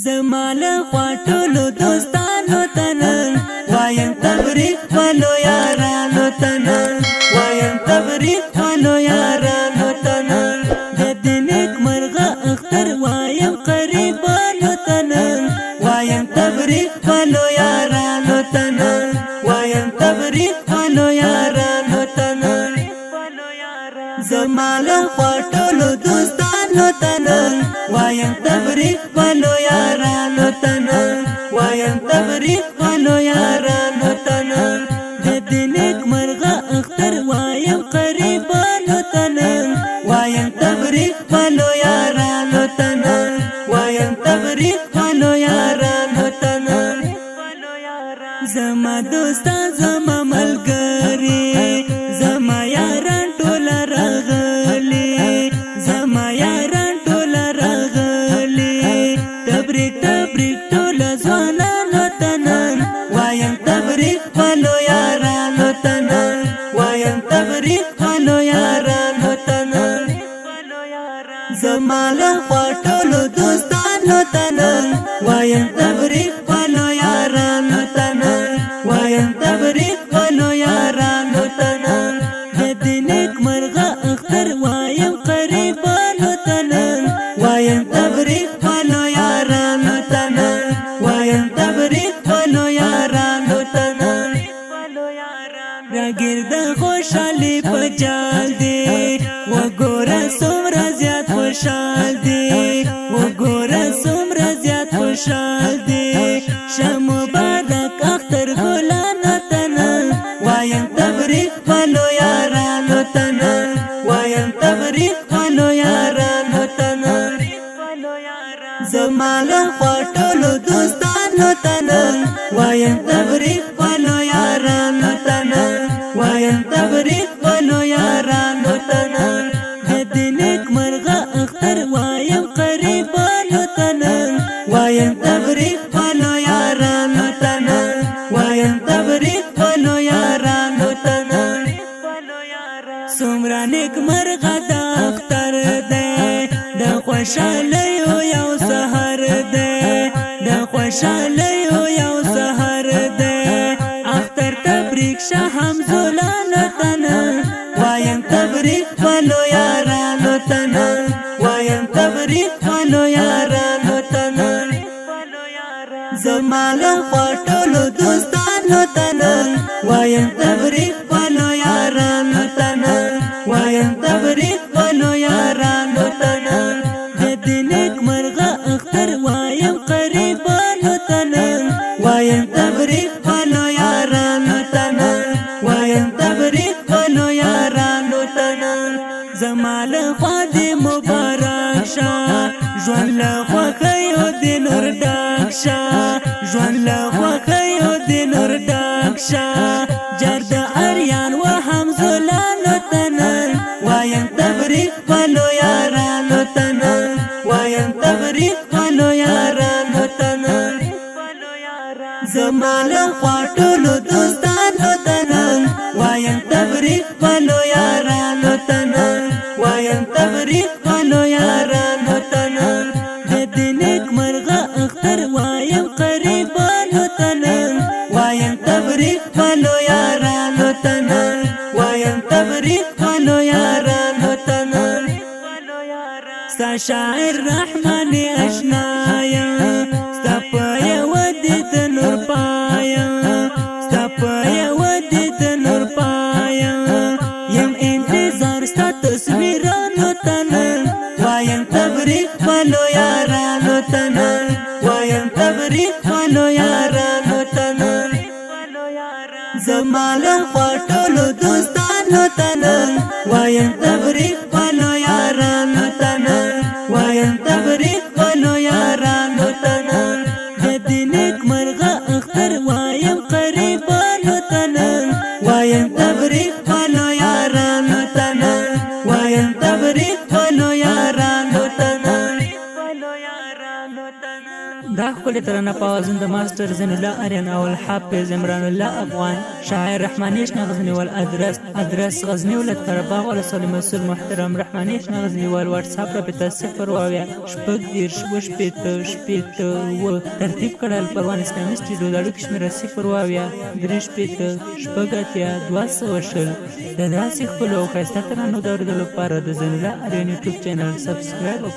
زمال خواټولو دوستانو تنن وایم تبریک ولو یارانو تنن وایم تبریک ولو یارانو تنن د دینک مرغه اختر وایم قریبانو تنن وایم تبریک ولو یارانو تنن وایم تبریک ولو یارانو تنن زمال خواټولو دوستانو تنن وایم تبریک ولو یارانو تنن وایم تبریک ولو یارانو تنن د دینک مرغه اختر وایم قریبانو تنن وایم تبریک ولو یارانو تنن وایم تبریک ولو یارانو تنن زما دوستان زما ملګری زما یاران ټول راغلي زما یاران ټول راغلي تبریک تبریک ټول ځوانانو تنن وایم تبریک ولو یارانو تنن وایم تبریک ولو یارانو تنن زما له خواټولو دوستانو تنن وایم تبریک ولو یارانو تنن وایم تبریک ولو یارانو تنن د دینک مرغه اختر وایم قریبانو تنن وایم تبریک ولو یارانو تنن وایم تبریک ولو یارانو تنن راګرد خوشالي پچال دی وګوره څومره زیات خوشال دی وګوره څومره زیات خوشال دی شم مبارک اختر ګلانو تنن وایم تبریک ولو یارانو تنن وایم تبریک ولو یارانو تنن زما له خواټولو دوستانو تنن وایم تبریک ولو یارانو تنن وایم تبریک ولو یارانو تنن د دینک مرغه اختر وایم قریبانو تنن وایم تبریک ولو یارانو تنن وایم تبریک ولو یارانو تنن څومره نیک مرغه د اختر دی د خوشالیو یو سحر دی د خوشالیو یو سحر دی اختر تبریک شه حمزولانو تنن وایم تبریک ولو یارانو تنن وایم تبریک ولو یارانو تنن زما له خواټولو دوستانو تنن وایم تبریک ولو یارانو تنن وایم تبریک ولو یارانو تنن د دینک مرغه اختر وایم قریبانو تنن وایم تبریک ولو یارانو تنن وایم تبریک ولو یارانو تنن زما له خوا دې مبارک شه ژوند له خوښیو دې نور ډک شه ژوند له خوښیو دې نور ډک شه جر د اریان و حمزولانو تنن وایم تبریک ولو یارانو تنن وایم تبریک ولو یارانو تنن زما له خواټولو دوستانو تنن وایم تبریک ولو یارانو تنن وایم تبریک ولو یارانو تنن د دینک مرغه اختر وایم قریبانو تنن وایم تبریک ولو یارانو تنن وایم تبریک ولو یارانو تنن ستا شاعر رحمان اشنایا ستا په یو د نور پایا ستا په یو د نور پایا یم انتظار ستا تصویرانو تنن وایم تبریک ولو یارانو تنن وایم تبریک ولو یارانو تنن زما له خواټولو دوستانو تنن وایم تبریک ولو یارانو تنن وایم تبریک ولو یارانو تنن د دینک مرغه اختر وایم قریبانو تنن وایم تبریک ولو یارانو تنن وایم تبریک ولو یارانو تنن دا ښکلې ترانه په اوازون د ماسټر زین الله آریان او الحافظ عمران الله افغان، شاعر رحمانیش غزنیوال، ادرس غزنی ولایت قرهباغ ولسوالۍ مسؤل محترم رحمانیش غزنیوال، واتساپ رابطه 0 شپږ دېرش اووه شپېته شپېته اووه، ترتیب کړل پروان اسلامي سټډیو د اړیکو شمېره 0 درې شپېته شپږ اتیا 220. د داسې ښکلو او ښایسته ترانو د اورېدلو لپاره د زین الله آریان یوټیوب چینل سبسکرایب او